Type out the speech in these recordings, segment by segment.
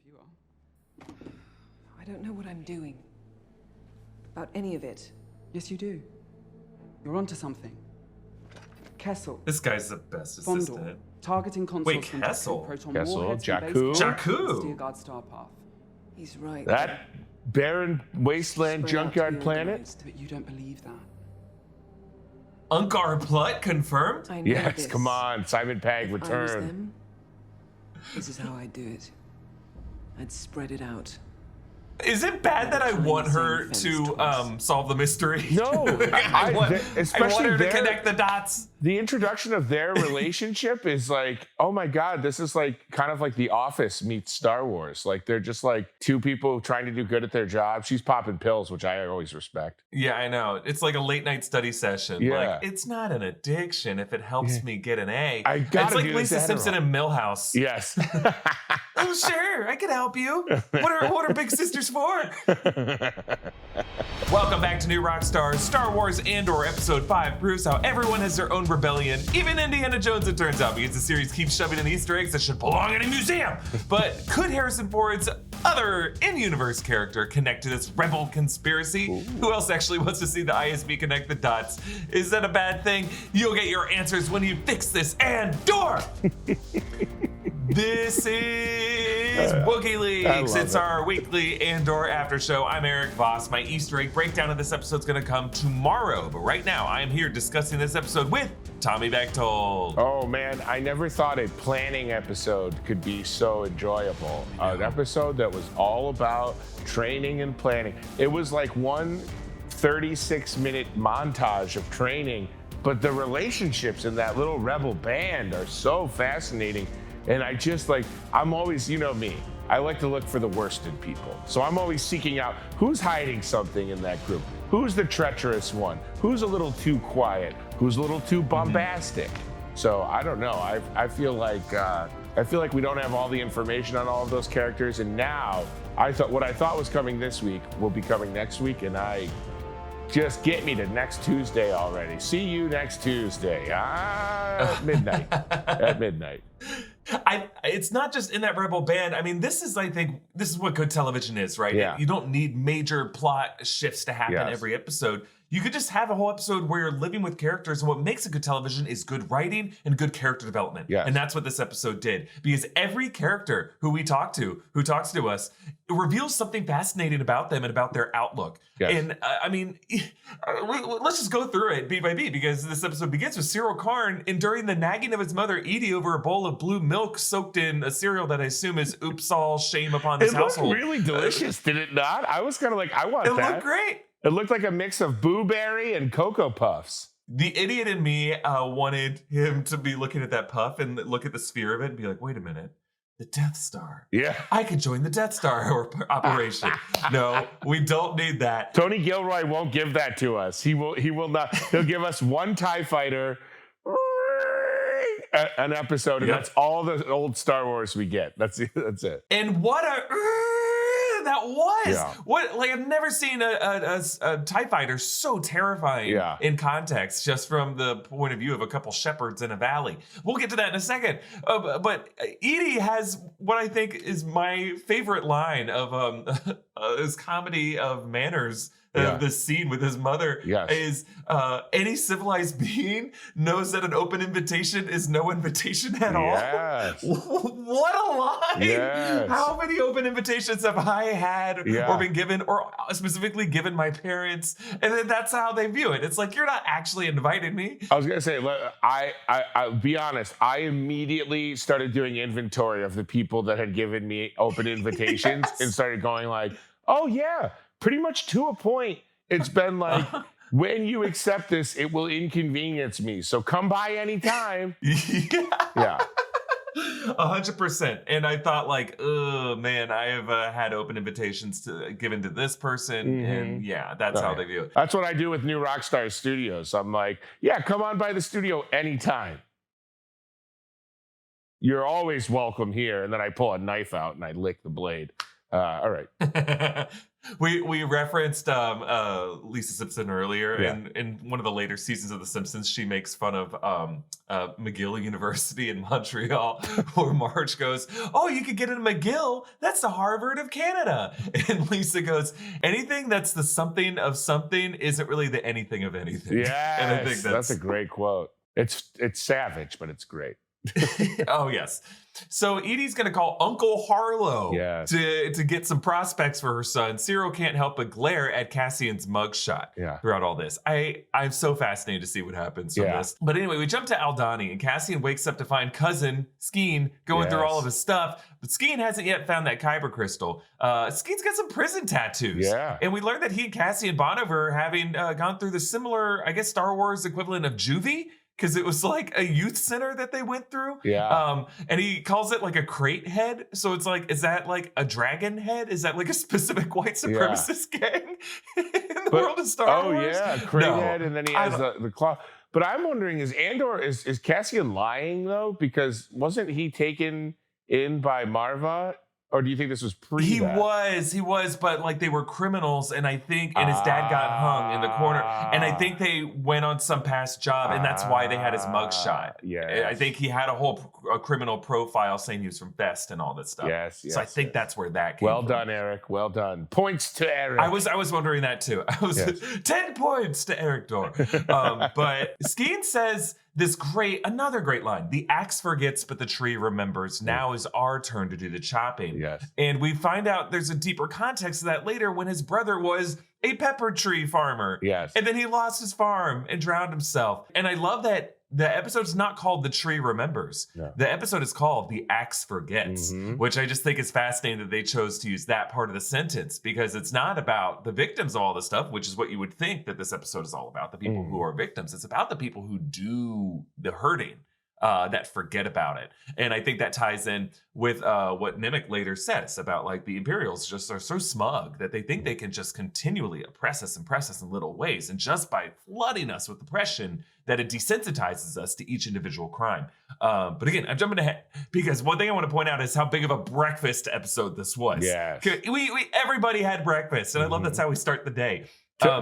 you are. I don't know what I'm doing. About any of it. Yes, you do. You're onto something. Kessel. This guy's the best assistant. Targeting consoles from Kessel? proton Kessel, warheads Jakku. Steer Guard star path. He's right. That barren wasteland Spread out to junkyard be planet? organized, But you don't believe that. Unkar Plut confirmed? I know Yes, this. come on, Simon Pegg, If I was return. them, this is how I'd do it. I'd spread it out. Is it bad that I want her to solve the mystery? No, I want her to their- connect the dots. The introduction of their relationship is like, oh my God, this is like kind of like The Office meets Star Wars. Like they're just like two people trying to do good at their job. She's popping pills, which I always respect. Yeah, I know. It's like a late night study session. Yeah. Like, it's not an addiction if it helps me get an A. I gotta It's like do this Lisa Simpson Adderall. in Millhouse. Yes. Oh, sure, I can help you. What are big sisters for? Welcome back to New Rockstars, Star Wars Andor Episode 5 proves how everyone has their own rebellion, even Indiana Jones, it turns out, because the series keeps shoving in Easter eggs that should belong in a museum. But could Harrison Ford's other in-universe character connect to this rebel conspiracy? Ooh. Who else actually wants to see the ISB connect the dots? Is that a bad thing? You'll get your answers when you fix this Andor! This is Wookieeleaks. It's our weekly Andor after show. I'm Erik Voss. My Easter egg breakdown of this episode is going to come tomorrow. But right now, I am here discussing this episode with Tommy Bechtold. Oh man, I never thought a planning episode could be so enjoyable. An episode that was all about training and planning. It was like one 36-minute montage of training, but the relationships in that little rebel band are so fascinating. And I just like, I'm always, you know me, I like to look for the worst in people. So I'm always seeking out who's hiding something in that group. Who's the treacherous one? Who's a little too quiet? Who's a little too bombastic? So I don't know. I feel like we don't have all the information on all of those characters. And now what I thought was coming this week will be coming next week. And just get me to next Tuesday already. See you next Tuesday at midnight. At midnight. It's not just in that rebel band. I mean, I think this is what good television is, right? Yeah. You don't need major plot shifts to happen every episode. You could just have a whole episode where you're living with characters, and what makes a good television is good writing and good character development. Yes. And that's what this episode did. Because every character who talks to us, it reveals something fascinating about them and about their outlook. Yes. And I mean, let's just go through it beat by beat, because this episode begins with Cyril Karn enduring the nagging of his mother Edie over a bowl of blue milk soaked in a cereal that I assume is oops all shame upon this household. It looked really delicious, did it not? I was kind of like, I want that. It looked great. It looked like a mix of Boo Berry and Cocoa Puffs. The idiot in me wanted him to be looking at that puff and look at the sphere of it and be like, wait a minute, the Death Star. Yeah. I could join the Death Star operation. No, we don't need that. Tony Gilroy won't give that to us. He will not. He'll give us one TIE fighter, an episode, and that's all the old Star Wars we get. That's it. And what that was. Yeah. What, like, I've never seen a TIE fighter so terrifying in context, just from the point of view of a couple shepherds in a valley. We'll get to that in a second. But Edie has what I think is my favorite line of his comedy of manners. This scene with his mother is any civilized being knows that an open invitation is no invitation at all. What a line! Yes. How many open invitations have I had or been given, or specifically given my parents? And then that's how they view it. It's like, you're not actually inviting me. I was gonna say, I'll be honest. I immediately started doing inventory of the people that had given me open invitations and started going like, oh yeah. Pretty much to a point, it's been like, when you accept this, it will inconvenience me. So come by anytime. Yeah. 100%. And I thought like, oh man, I have had open invitations given to this person. And that's how they view it. That's what I do with New Rockstars Studios. I'm like, yeah, come on by the studio anytime. You're always welcome here. And then I pull a knife out and I lick the blade. All right. We referenced Lisa Simpson earlier, and in one of the later seasons of The Simpsons, she makes fun of McGill University in Montreal, where Marge goes, "Oh, you could get into McGill? That's the Harvard of Canada." And Lisa goes, "Anything that's the something of something isn't really the anything of anything." Yes, and I think that's a great quote. It's savage, but it's great. Oh, yes. So Edie's going to call Uncle Harlow to get some prospects for her son. Cyril can't help but glare at Cassian's mugshot throughout all this. I'm so fascinated to see what happens from this. But anyway, we jump to Aldhani, and Cassian wakes up to find cousin Skeen going through all of his stuff. But Skeen hasn't yet found that Kyber crystal. Skeen's got some prison tattoos. Yeah. And we learned that he and Cassian Bonover having gone through the similar, I guess, Star Wars equivalent of juvie. Because it was like a youth center that they went through. Yeah. And he calls it like a crate head. So it's like, is that like a dragon head? Is that like a specific white supremacist gang in the world of Star Wars? Oh, yeah. Crate head, and then he has the claw. But I'm wondering, is Andor, is Cassian lying, though? Because wasn't he taken in by Marva? Or do you think this was pre He was, but like they were criminals, and I think, and his dad got hung in the corner, and I think they went on some past job, and that's why they had his mugshot. Yeah, I think he had a whole criminal profile saying he was from Vest and all that stuff. Yes. So I think that's where that came Well from. done, Erik. Well done. Points to Erik. I was wondering that too. 10 points to Erik Dor. But Skeen says another great line. The axe forgets, but the tree remembers. Now is our turn to do the chopping. Yes. And we find out there's a deeper context to that later when his brother was a pepper tree farmer. Yes. And then he lost his farm and drowned himself. And I love that the episode's not called The Tree Remembers. No. The episode is called The Axe Forgets, which I just think is fascinating that they chose to use that part of the sentence, because it's not about the victims of all this stuff, which is what you would think that this episode is all about, the people who are victims. It's about the people who do the hurting. That forget about it. And I think that ties in with what Nemik later says about like the Imperials just are so smug that they think they can just continually oppress us in little ways. And just by flooding us with oppression, that it desensitizes us to each individual crime. But again, I'm jumping ahead because one thing I want to point out is how big of a breakfast episode this was. Yes. Everybody had breakfast, and I love that's how we start the day.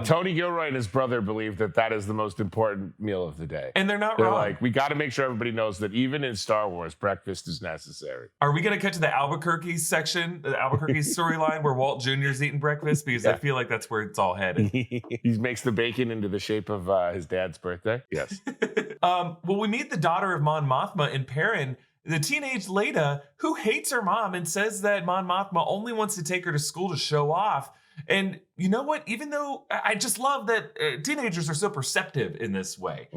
Tony Gilroy and his brother believe that is the most important meal of the day. And they're wrong. Like, we got to make sure everybody knows that even in Star Wars, breakfast is necessary. Are we going to cut to the Albuquerque section, the Albuquerque storyline where Walt Jr. is eating breakfast? Because I feel like that's where it's all headed. He makes the bacon into the shape of his dad's birthday. Yes. Well, we meet the daughter of Mon Mothma and Perrin, the teenage Leia, who hates her mom and says that Mon Mothma only wants to take her to school to show off. And you know what? Even though I just love that teenagers are so perceptive in this way,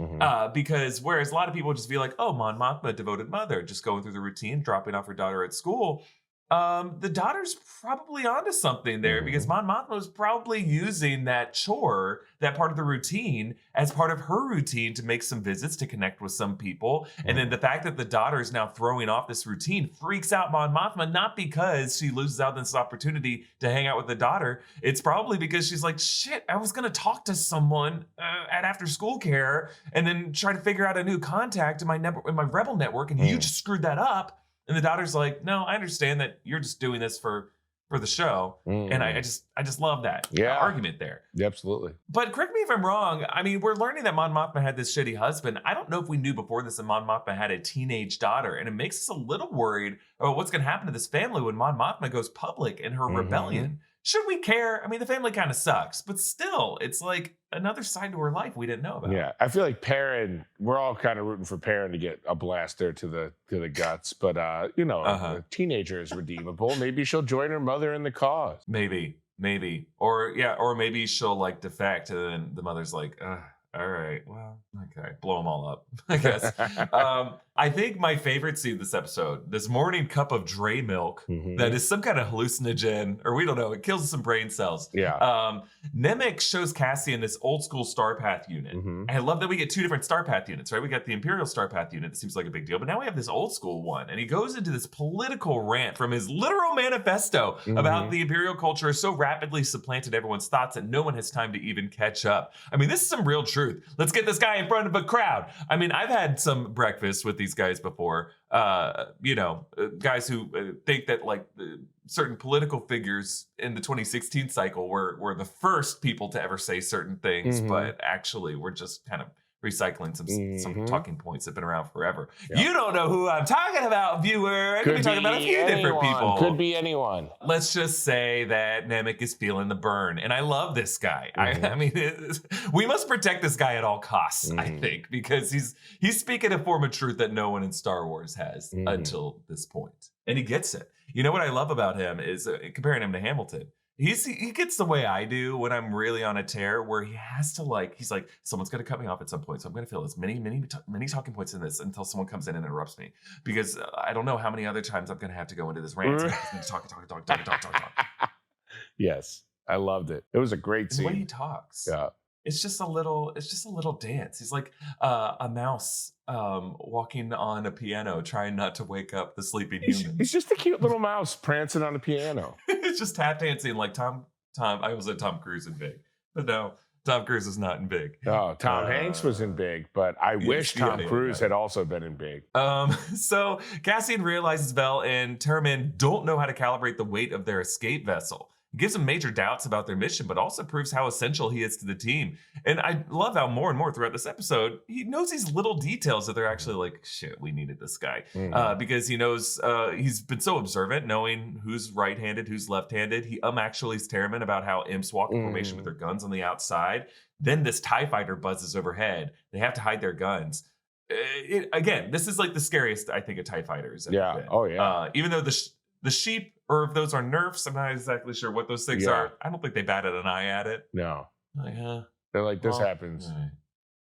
because whereas a lot of people just feel like, oh, Mon Mothma, devoted mother, just going through the routine, dropping off her daughter at school. The daughter's probably onto something there because Mon Mothma was probably using that chore, that part of the routine, as part of her routine to make some visits, to connect with some people. And then the fact that the daughter is now throwing off this routine freaks out Mon Mothma, not because she loses out on this opportunity to hang out with the daughter. It's probably because she's like, shit, I was going to talk to someone at after school care and then try to figure out a new contact in my Rebel network, and you just screwed that up. And the daughter's like, no, I understand that you're just doing this for the show. And I just love that argument there. Yeah, absolutely. But correct me if I'm wrong. I mean, we're learning that Mon Mothma had this shitty husband. I don't know if we knew before this that Mon Mothma had a teenage daughter. And it makes us a little worried about what's going to happen to this family when Mon Mothma goes public in her rebellion. Should we care? I mean, the family kind of sucks, but still, it's like another side to her life we didn't know about. Yeah, I feel like Perrin, we're all kind of rooting for Perrin to get a blaster to the guts, but the teenager is redeemable. Maybe she'll join her mother in the cause. Maybe, or maybe she'll like defect, and then the mother's like, all right, well, okay, blow them all up, I guess. I think my favorite scene of this episode, this morning cup of Dre milk that is some kind of hallucinogen, or we don't know, it kills some brain cells. Yeah. Nemik shows Cassian this old school Starpath unit. And I love that we get two different Starpath units, right? We got the Imperial Starpath unit that seems like a big deal, but now we have this old school one. And he goes into this political rant from his literal manifesto about the Imperial culture has so rapidly supplanted everyone's thoughts that no one has time to even catch up. I mean, this is some real truth. Let's get this guy in front of a crowd. I mean, I've had some breakfast with the these guys before. Guys who think that like certain political figures in the 2016 cycle were the first people to ever say certain things, but actually we're just kind of recycling some talking points that have been around forever. Yep. You don't know who I'm talking about, viewer. I could be talking about a few different people. Could be anyone. Let's just say that Nemec is feeling the burn, and I love this guy. I mean, we must protect this guy at all costs. I think, because he's speaking a form of truth that no one in Star Wars has until this point, and he gets it. You know what I love about him is comparing him to Hamilton. He gets the way I do when I'm really on a tear, where he has to he's like, someone's going to cut me off at some point, so I'm going to fill as many talking points in this until someone comes in and interrupts me, because I don't know how many other times I'm going to have to go into this rant. Talk. Yes, I loved it. It was a great scene. The way he talks. Yeah. It's just a little dance. He's like a mouse walking on a piano, trying not to wake up the sleeping human. He's just a cute little mouse prancing on a piano. It's just tap dancing like Tom. I was at Tom Cruise in Big, but no, Tom Cruise is not in Big. Oh, Tom Hanks was in Big, but I wish Tom Cruise had also been in Big. So Cassian realizes Vel and Termin don't know how to calibrate the weight of their escape vessel. It gives him major doubts about their mission, but also proves how essential he is to the team. And I love how more and more throughout this episode, he knows these little details that they're actually like, shit, we needed this guy. Because he knows, he's been so observant, knowing who's right-handed, who's left-handed. He actually is Termin about how imps walk in formation with their guns on the outside. Then this TIE fighter buzzes overhead. They have to hide their guns. Again, this is like the scariest, I think, of TIE fighters. Yeah. Oh, yeah. Even though the sheep, or if those are nerfs, I'm not exactly sure what those things are. I don't think they batted an eye at it. No. Yeah. They're like, this happens. Right.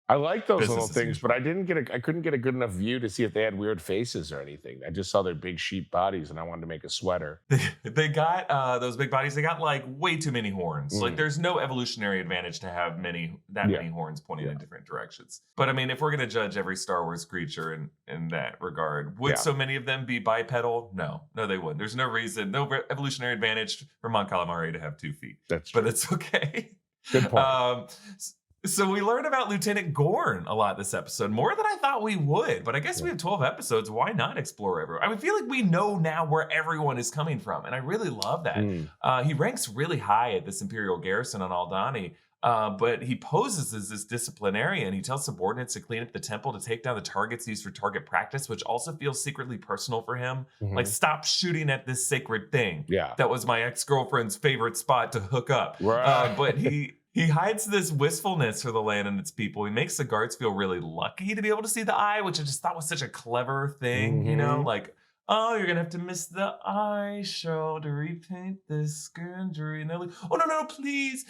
I like those little things, but I couldn't get a good enough view to see if they had weird faces or anything. I just saw their big sheep bodies, and I wanted to make a sweater. They got those big bodies. They got like way too many horns. Like there's no evolutionary advantage to have many horns pointing in different directions. But I mean, if we're gonna judge every Star Wars creature in that regard, would so many of them be bipedal? No, they wouldn't. There's no reason, no evolutionary advantage for Mon Calamari to have 2 feet. That's true. But it's okay. Good point. So we learned about Lieutenant Gorn a lot this episode, more than I thought we would. But I guess we have 12 episodes. Why not explore everyone? I feel like we know now where everyone is coming from, and I really love that. He ranks really high at this Imperial garrison on Aldhani, but he poses as this disciplinarian. He tells subordinates to clean up the temple, to take down the targets used for target practice, which also feels secretly personal for him. Like, stop shooting at this sacred thing. Yeah, that was my ex-girlfriend's favorite spot to hook up. Right. But he hides this wistfulness for the land and its people. He makes the guards feel really lucky to be able to see the eye, which I just thought was such a clever thing, you know? Like, oh, you're going to have to miss the eye show to repaint this injury. And they're like, oh, no, please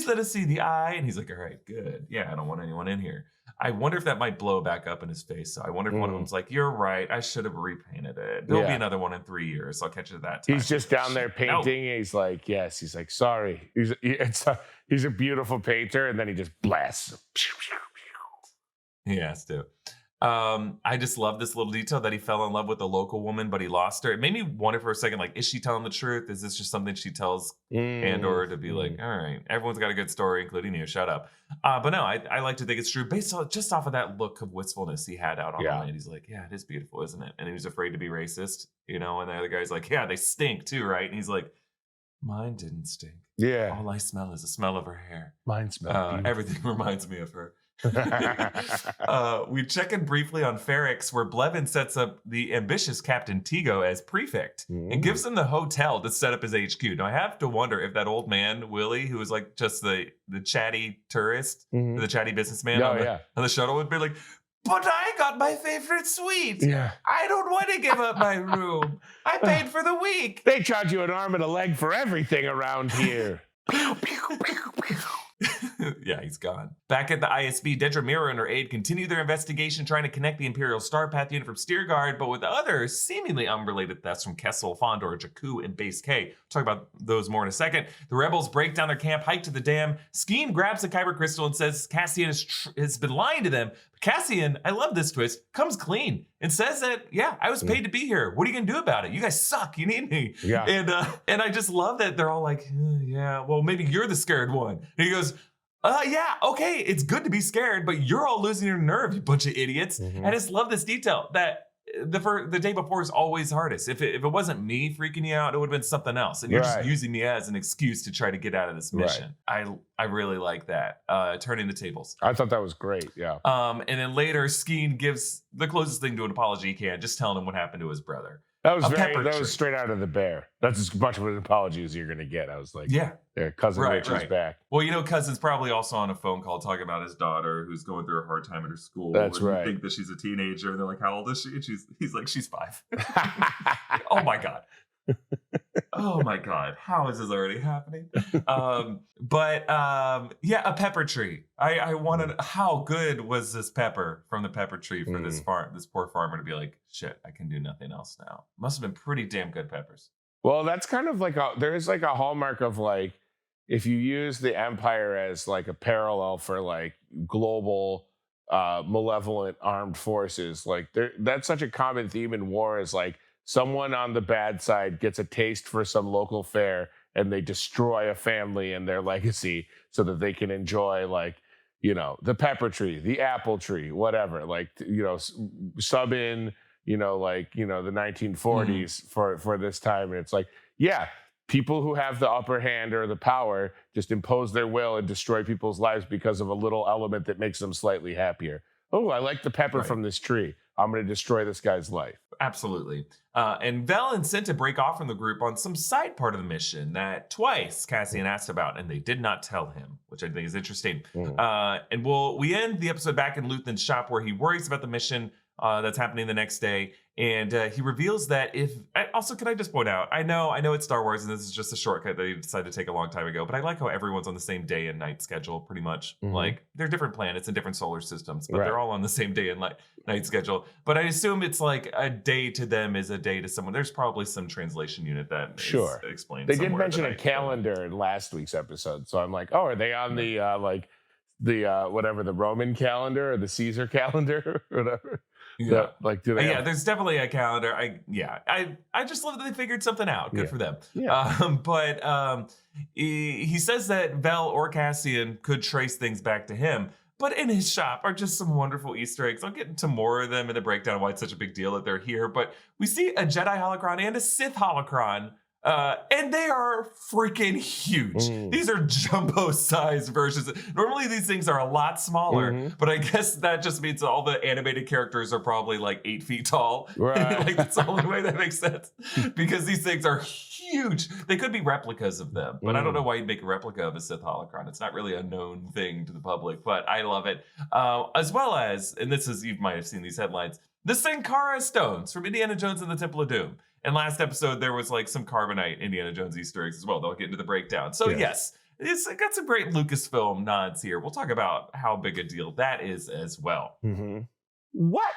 let us see the eye. And he's like, all right, good. Yeah, I don't want anyone in here. I wonder if that might blow back up in his face. So I wonder if one of them's like, you're right, I should have repainted it. There'll be another one in 3 years. I'll catch you at that time. He's just down there painting. No. He's like, yes. He's like, sorry. He's a beautiful painter. And then he just blasts. He has to. I just love this little detail that he fell in love with a local woman, but he lost her. It made me wonder for a second, like, is she telling the truth? Is this just something she tells Andor to be like, all right, everyone's got a good story, including you, shut up. But no, I like to think it's true based on just off of that look of wistfulness he had out on the land. He's like, yeah, it is beautiful, isn't it? And he was afraid to be racist, you know, and the other guy's like, yeah, they stink too, right? And he's like, mine didn't stink. Yeah. All I smell is the smell of her hair. Mine smells everything reminds me of her. We check in briefly on Ferrix, where Blevin sets up the ambitious Captain Tigo as prefect and gives him the hotel to set up his HQ. Now I have to wonder if that old man Willie, who was like just the chatty tourist, the chatty businessman on the shuttle, would be like, but I got my favorite suite. Yeah, I don't want to give up my room. I paid for the week. They charge you an arm and a leg for everything around here. Yeah, he's gone. Back at the ISB, Dedra Meero and her aide continue their investigation, trying to connect the Imperial Starpath unit from Steerguard, but with other seemingly unrelated thefts from Kessel, Fondor, Jakku, and Base K. We'll talk about those more in a second. The rebels break down their camp, hike to the dam. Skeen grabs the Kyber crystal and says Cassian has been lying to them. But Cassian, I love this twist, comes clean and says that, yeah, I was paid to be here. What are you going to do about it? You guys suck. You need me. Yeah. And I just love that they're all like, yeah, well, maybe you're the scared one. And he goes, Yeah, okay, it's good to be scared, but you're all losing your nerve, you bunch of idiots. Mhm. I just love this detail that the day before is always hardest. If it wasn't me freaking you out, it would have been something else. And you're just using me as an excuse to try to get out of this mission. I really like that. Turning the tables. I thought that was great, yeah. And then later, Skeen gives the closest thing to an apology he can, just telling him what happened to his brother. That was straight out of the bear. That's as much of an apology as you're going to get. I was like, yeah, Cousin Rich is back. Well, Cousin's probably also on a phone call talking about his daughter who's going through a hard time at her school. That's right. You think that she's a teenager, and they're like, how old is she? And he's like, she's 5. Oh, my God. Oh, my God. How is this already happening? A pepper tree. I wanted, how good was this pepper from the pepper tree for this poor farmer to be like, shit, I can do nothing else now. Must have been pretty damn good peppers. Well, that's kind of like there is like a hallmark of like, if you use the Empire as like a parallel for like global malevolent armed forces, like that's such a common theme in war is like someone on the bad side gets a taste for some local fare and they destroy a family and their legacy so that they can enjoy like, the pepper tree, the apple tree, whatever, like, sub in, the 1940s for this time. And it's like, yeah, people who have the upper hand or the power just impose their will and destroy people's lives because of a little element that makes them slightly happier. Oh, I like the pepper from this tree. I'm going to destroy this guy's life. Absolutely. And Vel and Cinta break off from the group on some side part of the mission that twice Cassian asked about, and they did not tell him, which I think is interesting. And we end the episode back in Luthen's shop where he worries about the mission that's happening the next day. And he reveals that also, can I just point out, I know it's Star Wars and this is just a shortcut that he decided to take a long time ago, but I like how everyone's on the same day and night schedule pretty much. Like they're different planets and different solar systems, but they're all on the same day and night schedule. But I assume it's like a day to them is a day to someone. There's probably some translation unit that is explained. They did mention a calendar in last week's episode. So I'm like, oh, are they on the whatever, the Roman calendar or the Caesar calendar or whatever? Yeah, do they there's definitely a calendar. I just love that they figured something out. Good for them. He says that Vel or Cassian could trace things back to him, but in his shop are just some wonderful Easter eggs. I'll get into more of them in the breakdown of why it's such a big deal that they're here. But we see a Jedi holocron and a Sith holocron. And they are freaking huge. These are jumbo-sized versions. Normally these things are a lot smaller, but I guess that just means all the animated characters are probably like 8 feet tall. Right. Like that's the only way that makes sense. Because these things are huge. They could be replicas of them, but I don't know why you'd make a replica of a Sith holocron. It's not really a known thing to the public, but I love it. As well as, and you might have seen these headlines, the Sankara stones from Indiana Jones and the Temple of Doom. And last episode, there was like some carbonite Indiana Jones Easter eggs as well. They'll get into the breakdown. So yes, it's got some great Lucasfilm nods here. We'll talk about how big a deal that is as well. What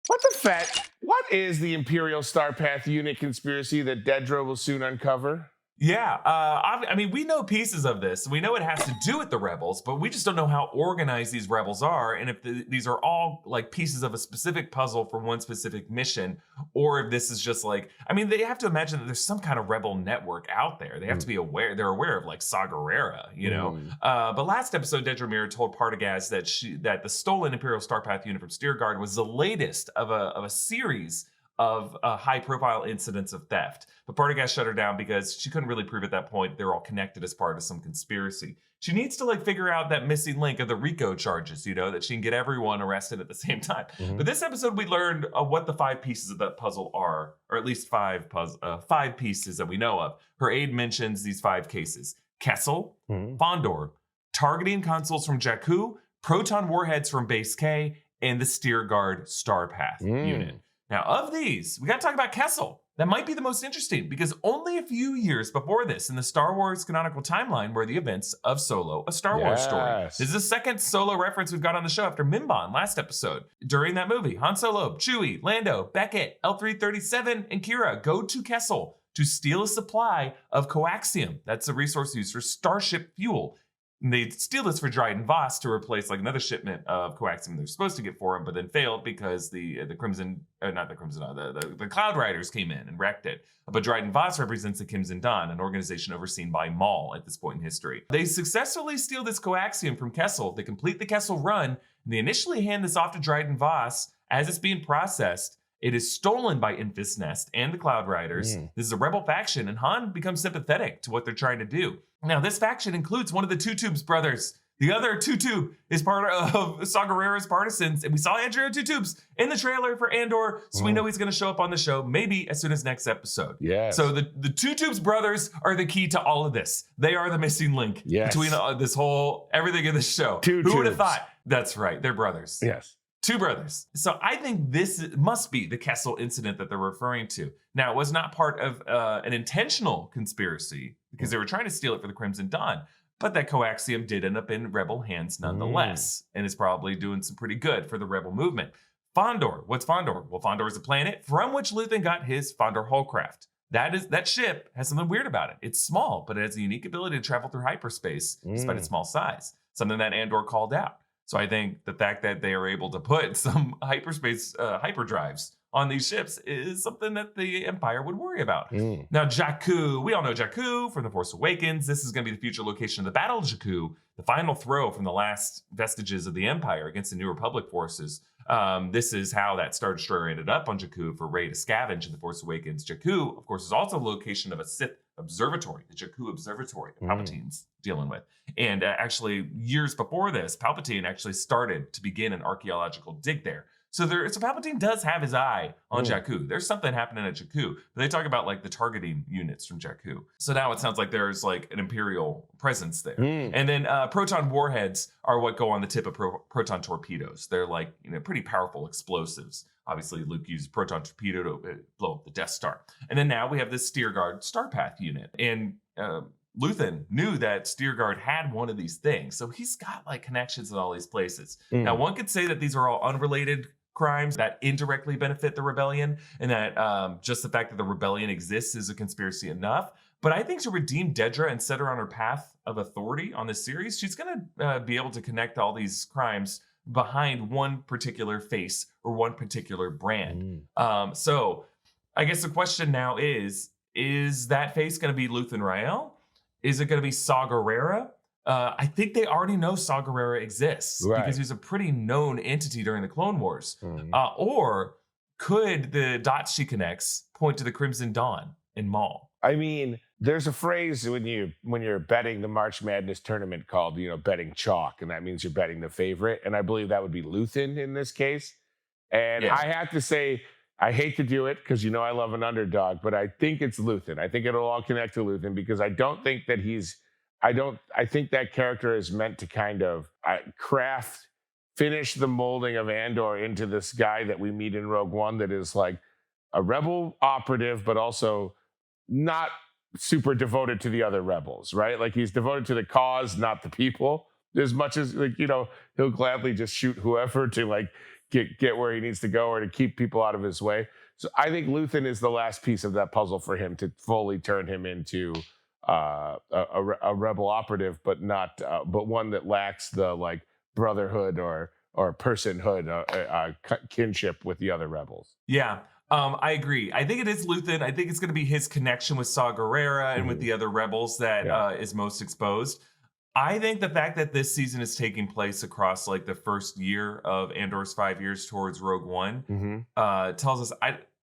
the fet? What is the Imperial Starpath unit conspiracy that Dedra will soon uncover? Yeah, I mean, we know pieces of this. We know it has to do with the rebels, but we just don't know how organized these rebels are, and if these are all like pieces of a specific puzzle for one specific mission, or if this is just like, I mean, they have to imagine that there's some kind of rebel network out there. They have to be aware. They're aware of like Saw Gerrera, But last episode, Dedra Meero told Partagaz that the stolen Imperial Starpath unit from Steerguard was the latest of a series of high-profile incidents of theft. But Partagaz shut her down because she couldn't really prove at that point they're all connected as part of some conspiracy. She needs to like figure out that missing link of the RICO charges, that she can get everyone arrested at the same time. But this episode, we learned what the 5 pieces of that puzzle are, or at least 5 pieces that we know of. Her aide mentions these 5 cases: Kessel, Fondor, targeting consoles from Jakku, proton warheads from Base K, and the Steerguard Starpath unit. Now, of these, we got to talk about Kessel. That might be the most interesting because only a few years before this, in the Star Wars canonical timeline, were the events of Solo, a Star Wars story. This is the second Solo reference we've got on the show after Mimban last episode. During that movie, Han Solo, Chewie, Lando, Beckett, L337, and Kira go to Kessel to steal a supply of coaxium. That's a resource used for starship fuel. They steal this for Dryden Voss to replace like another shipment of coaxium they're supposed to get for him, but then failed because the Cloud Riders came in and wrecked it. But Dryden Voss represents the Crimson Dawn, an organization overseen by Maul at this point in history. They successfully steal this coaxium from Kessel. They complete the Kessel run, and they initially hand this off to Dryden Voss. As it's being processed, it is stolen by Enfys Nest and the Cloud Riders. This is a rebel faction, and Han becomes sympathetic to what they're trying to do. Now, this faction includes one of the Two Tubes brothers. The other Two Tube is part of Saw Gerrera's partisans, and we saw Andrew Two Tubes in the trailer for Andor, so we know he's going to show up on the show, maybe as soon as next episode. Yes. So the Two Tubes brothers are the key to all of this. They are the missing link between this whole, everything in this show. Who would have thought? That's right, they're brothers. Yes. Two brothers. So I think this must be the Kessel incident that they're referring to. Now, it was not part of an intentional conspiracy because they were trying to steal it for the Crimson Dawn, but that coaxium did end up in rebel hands nonetheless, and is probably doing some pretty good for the rebel movement. Fondor. What's Fondor? Well, Fondor is a planet from which Luthen got his Fondor Hullcraft. That ship has something weird about it. It's small, but it has a unique ability to travel through hyperspace despite its small size, something that Andor called out. So I think the fact that they are able to put some hyperspace hyperdrives on these ships is something that the Empire would worry about. Now, Jakku, we all know Jakku from The Force Awakens. This is going to be the future location of the Battle of Jakku, the final throw from the last vestiges of the Empire against the New Republic forces. This is how that Star Destroyer ended up on Jakku for Rey to scavenge in The Force Awakens. Jakku, of course, is also the location of a Sith observatory, the Jakku Observatory that Palpatine's dealing with. And actually, years before this, Palpatine actually started to begin an archaeological dig there. So Palpatine does have his eye on Jakku. There's something happening at Jakku. But they talk about like the targeting units from Jakku. So now it sounds like there's like an Imperial presence there. And then proton warheads are what go on the tip of proton torpedoes. They're like pretty powerful explosives. Obviously, Luke used proton torpedo to blow up the Death Star. And then now we have this Steerguard Starpath unit. And Luthen knew that Steerguard had one of these things. So he's got like connections in all these places. Now, one could say that these are all unrelated crimes that indirectly benefit the rebellion, and that just the fact that the rebellion exists is a conspiracy enough. But I think to redeem Dedra and set her on her path of authority on this series, she's going to be able to connect all these crimes behind one particular face or one particular brand. So I guess the question now is that face going to be Luthen Rael? Is it going to be Saw Gerrera? I think they already know Saw Gerrera exists because he was a pretty known entity during the Clone Wars. Or could the dots she connects point to the Crimson Dawn and Maul? I mean, there's a phrase when you're betting the March Madness tournament called, betting chalk, and that means you're betting the favorite. And I believe that would be Luthen in this case. And I have to say, I hate to do it because I love an underdog, but I think it's Luthen. I think it'll all connect to Luthen because I don't think that I think that character is meant to kind of finish the molding of Andor into this guy that we meet in Rogue One that is like a rebel operative, but also not super devoted to the other rebels, right? Like he's devoted to the cause, not the people, as much as he'll gladly just shoot whoever to like get where he needs to go or to keep people out of his way. So I think Luthen is the last piece of that puzzle for him to fully turn him into a rebel operative, but one that lacks the like brotherhood or personhood, kinship with the other rebels. Yeah. I agree. I think it is Luthen. I think it's going to be his connection with Saw Gerrera and with the other rebels that is most exposed. I think the fact that this season is taking place across like the first year of Andor's 5 years towards Rogue One tells us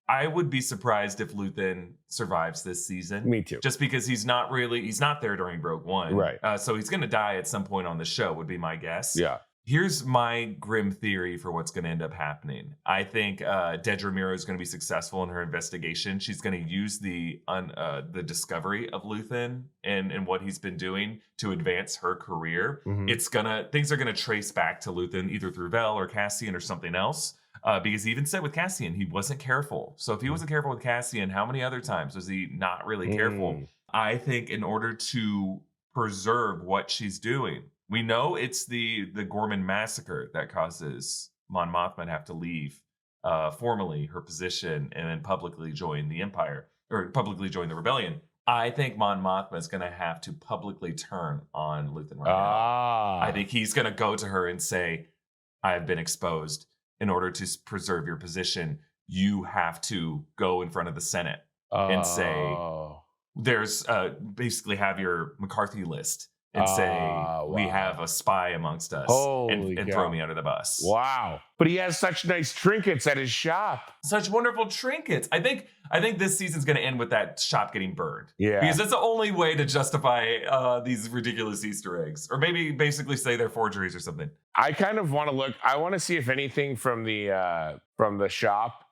I would be surprised if Luthen survives this season. Me too. Just because he's not there during Rogue One. Right. So he's going to die at some point on the show would be my guess. Yeah. Here's my grim theory for what's going to end up happening. I think Dedra Meero is going to be successful in her investigation. She's going to use the discovery of Luthen and what he's been doing to advance her career. Things are going to trace back to Luthen either through Vel or Cassian or something else. Because he even said with Cassian, he wasn't careful. So if he wasn't careful with Cassian, how many other times was he not really careful? I think in order to preserve what she's doing, we know it's the Gorman massacre that causes Mon Mothma to have to leave formally her position and then publicly join the Empire or publicly join the rebellion. I think Mon Mothma is going to have to publicly turn on Luthen right now. I think he's going to go to her and say, I have been exposed. In order to preserve your position, you have to go in front of the Senate and say, there's basically have your McCarthy list and say, we have a spy amongst us and throw me under the bus. Wow. But he has such nice trinkets at his shop. Such wonderful trinkets. I think this season's going to end with that shop getting burned. Yeah. Because that's the only way to justify these ridiculous Easter eggs. Or maybe basically say they're forgeries or something. I kind of want to look. I want to see if anything from the shop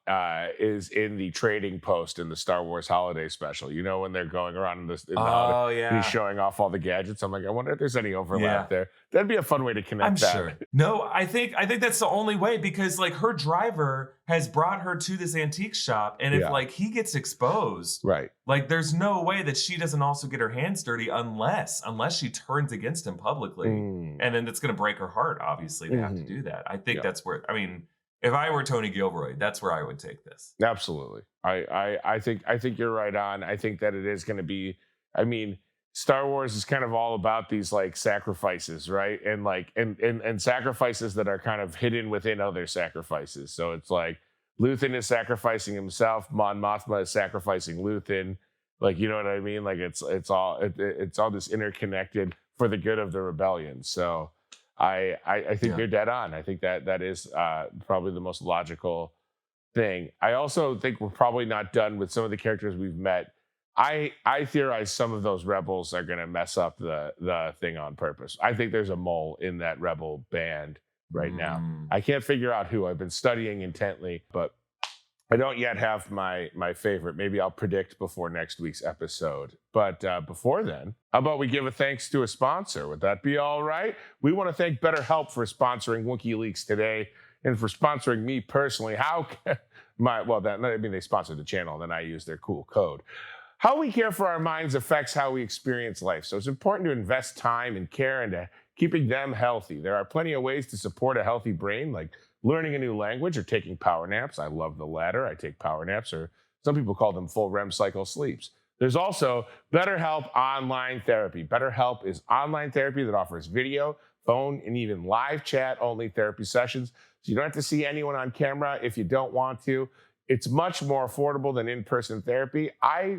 is in the trading post in the Star Wars holiday special. You know, when they're going around in the holiday, and he's showing off all the gadgets. I'm like, I wonder if there's any overlap there. That'd be a fun way to connect. I'm sure. No, I think that's the only way, because like her driver has brought her to this antique shop, and if like he gets exposed, right? Like there's no way that she doesn't also get her hands dirty unless she turns against him publicly, and then it's going to break her heart. Obviously, they have to do that. I think that's where. I mean, if I were Tony Gilroy, that's where I would take this. Absolutely. I think you're right on. I think that it is going to be. I mean, Star Wars is kind of all about these like sacrifices, right? And like and sacrifices that are kind of hidden within other sacrifices. So it's like Luthen is sacrificing himself, Mon Mothma is sacrificing Luthen. Like, you know what I mean? Like it's all this interconnected for the good of the rebellion. So I think you're dead on. I think that is probably the most logical thing. I also think we're probably not done with some of the characters we've met. I theorize some of those rebels are going to mess up the thing on purpose. I think there's a mole in that rebel band right now. I can't figure out who. I've been studying intently, but I don't yet have my favorite. Maybe I'll predict before next week's episode. But before then, how about we give a thanks to a sponsor? Would that be all right? We want to thank BetterHelp for sponsoring Wookieeleaks today and for sponsoring me personally. They sponsored the channel, then I use their cool code. How we care for our minds affects how we experience life. So it's important to invest time and care into keeping them healthy. There are plenty of ways to support a healthy brain, like learning a new language or taking power naps. I love the latter. I take power naps, or some people call them full REM cycle sleeps. There's also BetterHelp Online Therapy. BetterHelp is online therapy that offers video, phone, and even live chat only therapy sessions. So you don't have to see anyone on camera if you don't want to. It's much more affordable than in-person therapy.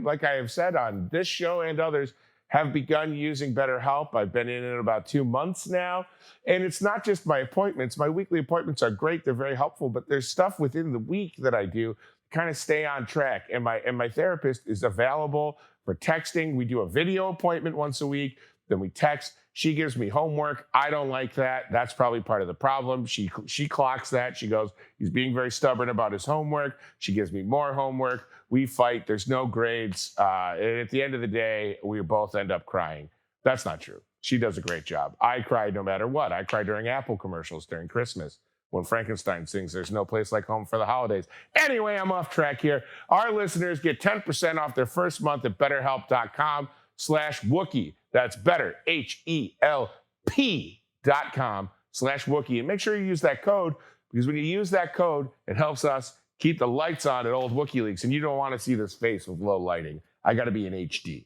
Like I have said on this show and others, have begun using BetterHelp. I've been in it about 2 months now. And it's not just my appointments. My weekly appointments are great. They're very helpful. But there's stuff within the week that I do to kind of stay on track. And my therapist is available for texting. We do a video appointment once a week. Then we text. She gives me homework. I don't like that. That's probably part of the problem. She clocks that. She goes, he's being very stubborn about his homework. She gives me more homework. We fight. There's no grades. And at the end of the day, we both end up crying. That's not true. She does a great job. I cry no matter what. I cry during Apple commercials during Christmas when Frankenstein sings, "There's no place like home" for the holidays. Anyway, I'm off track here. Our listeners get 10% off their first month at BetterHelp.com/Wookie. That's better, HELP.com/Wookie. And make sure you use that code, because when you use that code, it helps us keep the lights on at old Wookieeleaks. And you don't want to see this face with low lighting. I got to be in HD.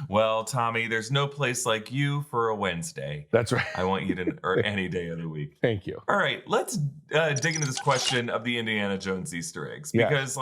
Well, Tommy, there's no place like you for a Wednesday. That's right. I want you to earn any day of the week. Thank you. All right, let's dig into this question of the Indiana Jones Easter eggs, because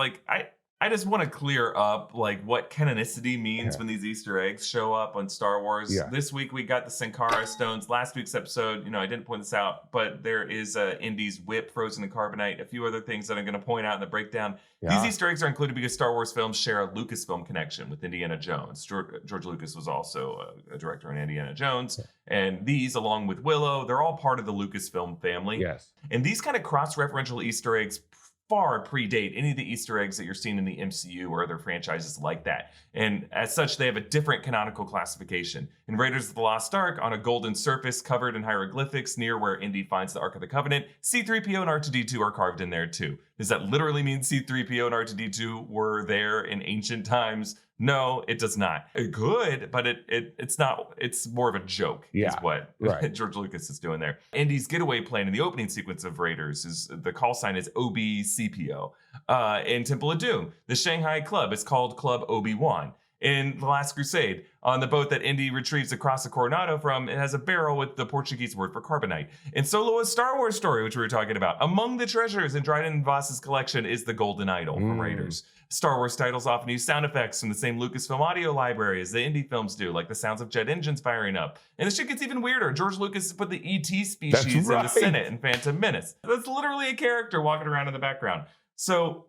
I just want to clear up like what canonicity means when these Easter eggs show up on Star Wars. This week we got the Sankara stones. Last week's episode, I didn't point this out, but there is Indy's whip frozen in carbonite. A few other things that I'm going to point out in the breakdown. These Easter eggs are included because Star Wars films share a Lucasfilm connection with Indiana Jones. George Lucas was also a director on Indiana Jones. And these, along with Willow, they're all part of the Lucasfilm family. Yes. And these kind of cross-referential Easter eggs far predate any of the Easter eggs that you're seeing in the MCU or other franchises like that. And as such, they have a different canonical classification. In Raiders of the Lost Ark, on a golden surface covered in hieroglyphics near where Indy finds the Ark of the Covenant, C-3PO and R2-D2 are carved in there too. Does that literally mean C-3PO and R2-D2 were there in ancient times? No, it does not. It could, but it's not. It's more of a joke, is what George Lucas is doing there. Indy's getaway plane in the opening sequence of Raiders is the call sign is OB-CPO. In Temple of Doom, the Shanghai Club is called Club Obi-Wan. In The Last Crusade, on the boat that Indy retrieves across the Coronado from, it has a barrel with the Portuguese word for carbonite. In Solo: A Star Wars Story, which we were talking about, among the treasures in Dryden and Voss's collection is the Golden Idol from Raiders. Star Wars titles often use sound effects from the same Lucasfilm audio library as the Indy films do, like the sounds of jet engines firing up. And the shit gets even weirder. George Lucas put the E.T. species in the Senate in Phantom Menace. That's literally a character walking around in the background. So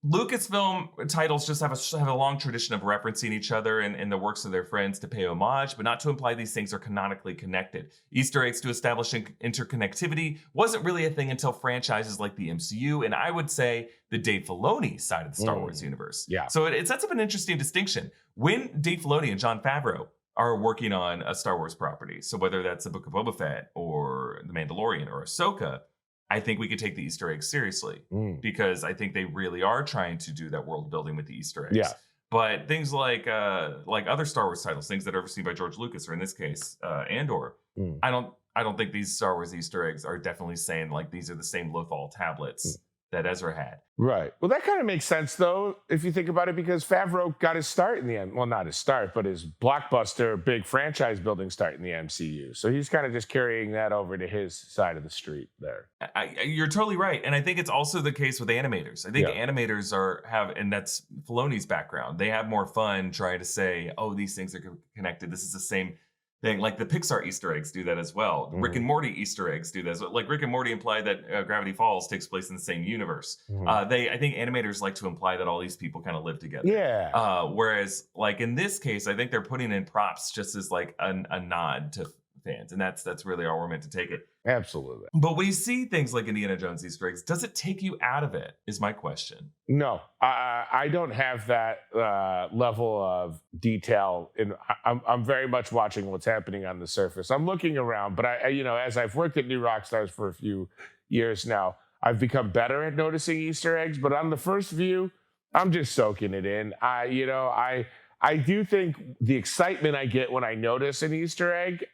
Lucasfilm titles just have a long tradition of referencing each other and the works of their friends to pay homage, but not to imply these things are canonically connected. Easter eggs to establish interconnectivity wasn't really a thing until franchises like the MCU, and I would say the Dave Filoni side of the Star Wars universe. Yeah. So it sets up an interesting distinction. When Dave Filoni and Jon Favreau are working on a Star Wars property, so whether that's the Book of Boba Fett or The Mandalorian or Ahsoka, I think we could take the Easter eggs seriously because I think they really are trying to do that world building with the Easter eggs. Yeah. But things like other Star Wars titles, things that are overseen by George Lucas, or in this case, Andor, I don't think these Star Wars Easter eggs are definitely saying like these are the same Lothal tablets that Ezra had. Right. Well, that kind of makes sense, though, if you think about it, because Favreau got his start in the end. Well, not his start, but his blockbuster, big franchise building start in the MCU. So he's kind of just carrying that over to his side of the street there. You're totally right. And I think it's also the case with animators. I think animators and that's Filoni's background. They have more fun trying to say, oh, these things are connected. This is the same thing. Like the Pixar Easter eggs do that as well. Rick and Morty Easter eggs do that. Like Rick and Morty imply that Gravity Falls takes place in the same universe. I think animators like to imply that all these people kind of live together. Yeah. Whereas like in this case, I think they're putting in props just as like a nod to fans. And that's really all we're meant to take it. Absolutely. But when you see things like Indiana Jones Easter eggs, does it take you out of it is my question. No, I don't have that level of detail. I'm very much watching what's happening on the surface. I'm looking around, but I as I've worked at New Rockstars for a few years now, I've become better at noticing Easter eggs. But on the first view, I'm just soaking it in. I do think the excitement I get when I notice an Easter egg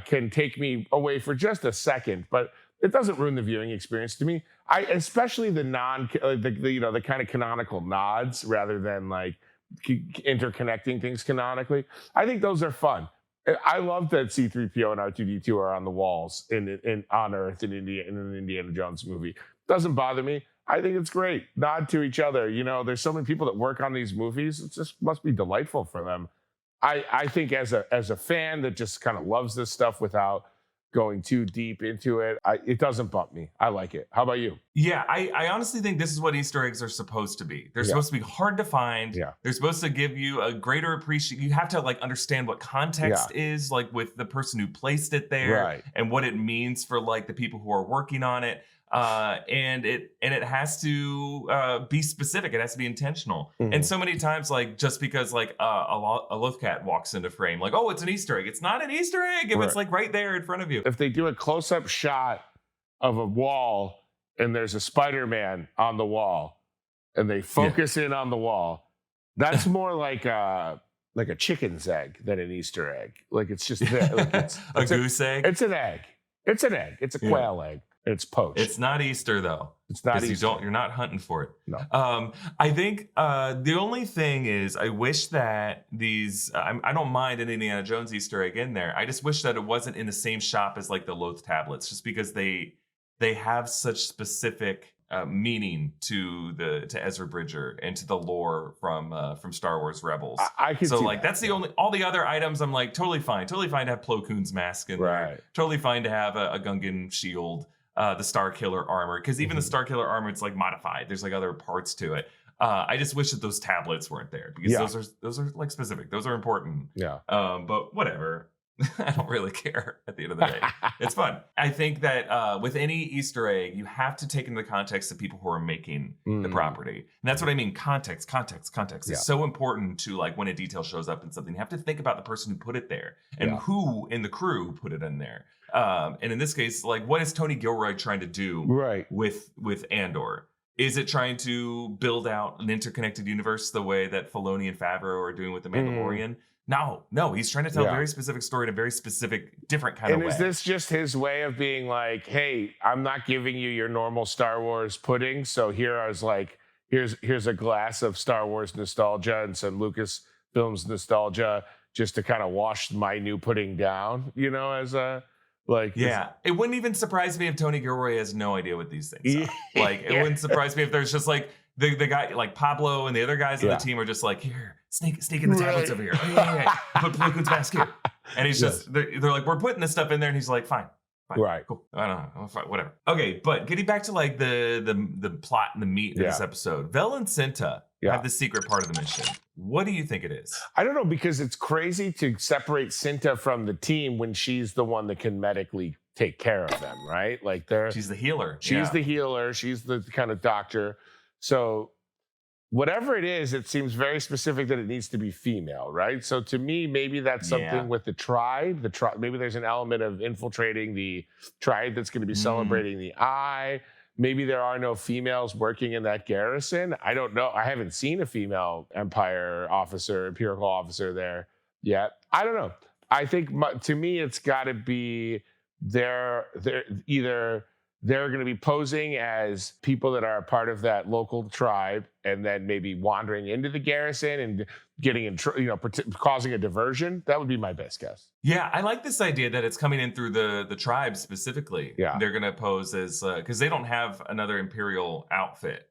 can take me away for just a second, but it doesn't ruin the viewing experience to me. Especially the the kind of canonical nods rather than like interconnecting things canonically. I think those are fun. I love that C-3PO and R2-D2 are on the walls on Earth in an Indiana Jones movie. Doesn't bother me. I think it's great. Nod to each other. There's so many people that work on these movies. It just must be delightful for them. I think as a fan that just kind of loves this stuff without going too deep into it, it doesn't bump me. I like it. How about you? Yeah, I honestly think this is what Easter eggs are supposed to be. They're supposed to be hard to find. Yeah. They're supposed to give you a greater appreciation. You have to like understand what context is, like with the person who placed it there, and what it means for like the people who are working on it. And it has to be specific. It has to be intentional. And so many times, like just because like a Lothcat walks into frame, like, oh, it's an Easter egg. It's not an Easter egg if it's like right there in front of you. If they do a close-up shot of a wall and there's a Spider-Man on the wall and they focus in on the wall, that's more like a chicken's egg than an Easter egg. Like it's just there. Like it's a goose egg. It's an egg. It's an egg. It's a quail egg. It's poached. It's not Easter though. It's not Easter. You're not hunting for it. No. I think the only thing is I wish that these I don't mind an Indiana Jones Easter egg in there. I just wish that it wasn't in the same shop as like the Loth tablets, just because they have such specific meaning to Ezra Bridger and to the lore from Star Wars Rebels. I can so see like that's the only. All the other items I'm like totally fine to have Plo Koon's mask in there. Totally fine to have a Gungan shield. The Star Killer armor, because even the Star Killer armor, it's like modified. There's like other parts to it. I just wish that those tablets weren't there because those are like specific. Those are important. Yeah. But whatever. I don't really care at the end of the day. It's fun. I think that with any Easter egg, you have to take into the context of people who are making the property. And that's what I mean. Context is so important to like when a detail shows up in something. You have to think about the person who put it there and who in the crew put it in there. And in this case, like what is Tony Gilroy trying to do with Andor? Is it trying to build out an interconnected universe the way that Filoni and Favreau are doing with The Mandalorian? No, he's trying to tell a very specific story in a very specific, different kind of way. And is this just his way of being like, hey, I'm not giving you your normal Star Wars pudding, so here's a glass of Star Wars nostalgia and some Lucasfilm film's nostalgia just to kind of wash my new pudding down, as a it wouldn't even surprise me if Tony Gilroy has no idea what these things are. It wouldn't surprise me if there's just like the guy like Pablo and the other guys on the team are just like, here, sneak in the tablets over here. Oh, yeah. Put Plo Koon's mask here. And he's just they're like, we're putting this stuff in there, and he's like, fine. Right. Cool. I don't know. Fine, whatever. Okay, but getting back to like the plot and the meat of this episode, Vel and Cinta have the secret part of the mission. What do you think it is? I don't know, because it's crazy to separate Cinta from the team when she's the one that can medically take care of them, right? Like she's the healer. She's the healer. She's the kind of doctor. So whatever it is, it seems very specific that it needs to be female, right? So to me, maybe that's something with the tribe. Maybe there's an element of infiltrating the tribe that's going to be celebrating the eye. Maybe there are no females working in that garrison. I don't know. I haven't seen a female Empire officer, Imperial officer there yet. I don't know. I think to me, it's got to be they're going to be posing as people that are a part of that local tribe, and then maybe wandering into the garrison and getting in, causing a diversion. That would be my best guess. Yeah, I like this idea that it's coming in through the tribe specifically. Yeah, they're going to pose as because they don't have another Imperial outfit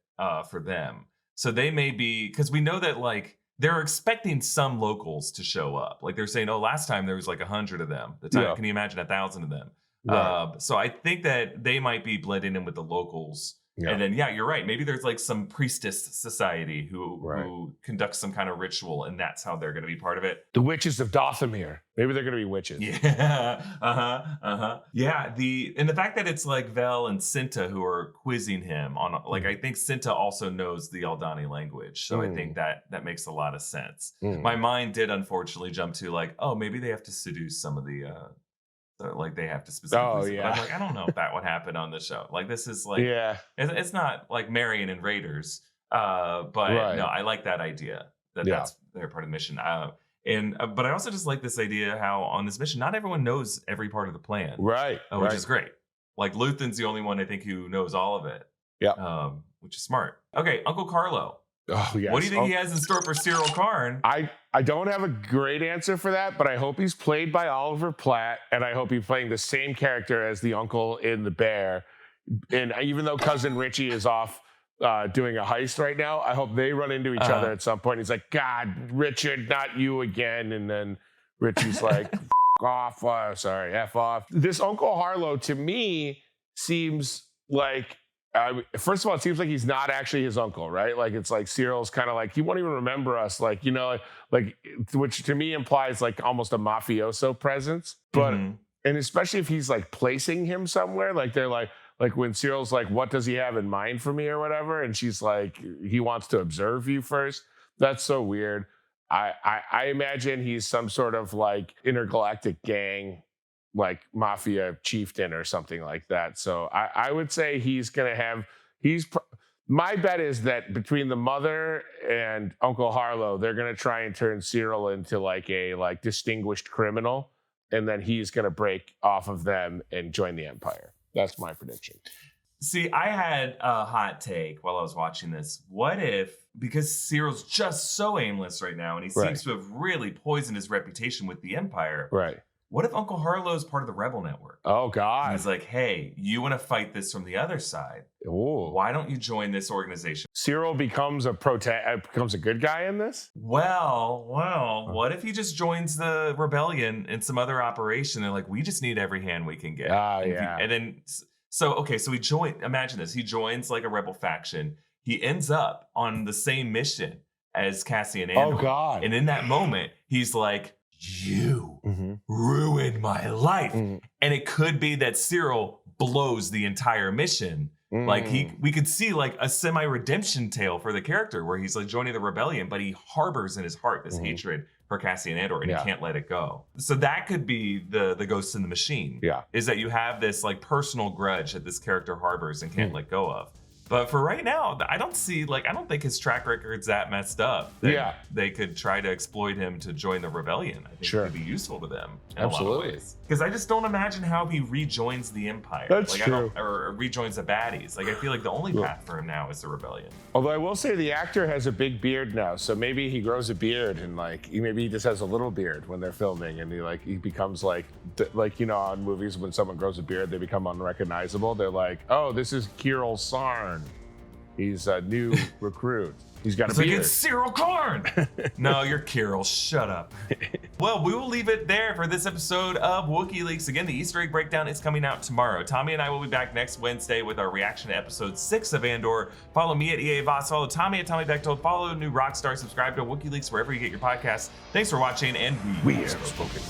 for them, so they may be, because we know that like they're expecting some locals to show up. Like they're saying, oh, last time there was like 100 of them. Can you imagine 1,000 of them? Right. So I think that they might be blending in with the locals. Yeah. And then, you're right. Maybe there's like some priestess society who conducts some kind of ritual, and that's how they're going to be part of it. The witches of Dothamir. Maybe they're going to be witches. Yeah. Yeah. And the fact that it's like Vel and Cinta who are quizzing him on, like, I think Cinta also knows the Aldani language. So I think that makes a lot of sense. My mind did unfortunately jump to like, oh, maybe they have to seduce some of the, so like they have to specifically. But I'm like, I don't know if that would happen on the show. Like this is like, it's not like Marion and Raiders. But no, I like that idea that's their part of the mission. But I also just like this idea how on this mission, not everyone knows every part of the plan. Right. Which is great. Like Luthen's the only one I think who knows all of it. Yeah. Which is smart. Okay, Uncle Carlo. Oh, yes. What do you think he has in store for Cyril Karn? I don't have a great answer for that, but I hope he's played by Oliver Platt, and I hope he's playing the same character as the uncle in The Bear. And even though Cousin Richie is off doing a heist right now, I hope they run into each other at some point. He's like, God, Richard, not you again. And then Richie's like, F off. This Uncle Harlow, to me, seems like... first of all, it seems like he's not actually his uncle, right? Like it's like Cyril's kind of like, he won't even remember us, like, which to me implies like almost a mafioso presence. But and especially if he's like placing him somewhere, like they're like when Cyril's like, what does he have in mind for me or whatever, and she's like, he wants to observe you first. That's so weird. I imagine he's some sort of like intergalactic gang, like mafia chieftain or something like that. So I would say he's going to have, my bet is that between the mother and Uncle Harlow, they're going to try and turn Cyril into like a distinguished criminal. And then he's going to break off of them and join the Empire. That's my prediction. See, I had a hot take while I was watching this. What if, because Cyril's just so aimless right now, and he seems to have really poisoned his reputation with the Empire. Right. What if Uncle Harlow is part of the Rebel Network? Oh, God. He's like, hey, you want to fight this from the other side? Ooh. Why don't you join this organization? Cyril becomes a good guy in this? Well, what if he just joins the rebellion in some other operation and like, we just need every hand we can get. And then, so he joins, imagine this, he joins like a rebel faction. He ends up on the same mission as Cassian Andor. Oh, God. And in that moment, he's like, you ruined my life. And it could be that Cyril blows the entire mission. Like we could see like a semi-redemption tale for the character where he's like joining the rebellion, but he harbors in his heart this hatred for Cassian Andor and he can't let it go. So that could be the ghost in the machine. Yeah. Is that you have this like personal grudge that this character harbors and can't let go of. But for right now, I don't think his track record's that messed up. They could try to exploit him to join the rebellion. I think it could be useful to them in a lot of ways. Because I just don't imagine how he rejoins the Empire. That's true. Or rejoins the baddies. Like, I feel like the only path for him now is the rebellion. Although I will say the actor has a big beard now, so maybe he grows a beard and maybe he just has a little beard when they're filming, and he becomes like on movies when someone grows a beard they become unrecognizable. They're like, oh, this is Kirill Sarn. He's a new recruit. He's got a beard. It's Cyril Karn. No, you're Kirill. Shut up. Well, we will leave it there for this episode of Wookieeleaks. Again, the Easter egg breakdown is coming out tomorrow. Tommy and I will be back next Wednesday with our reaction to episode 6 of Andor. Follow me at EA Voss. Follow Tommy at Tommy Bechtold. Follow New Rockstar. Subscribe to Wookieeleaks wherever you get your podcasts. Thanks for watching, and we have spoken.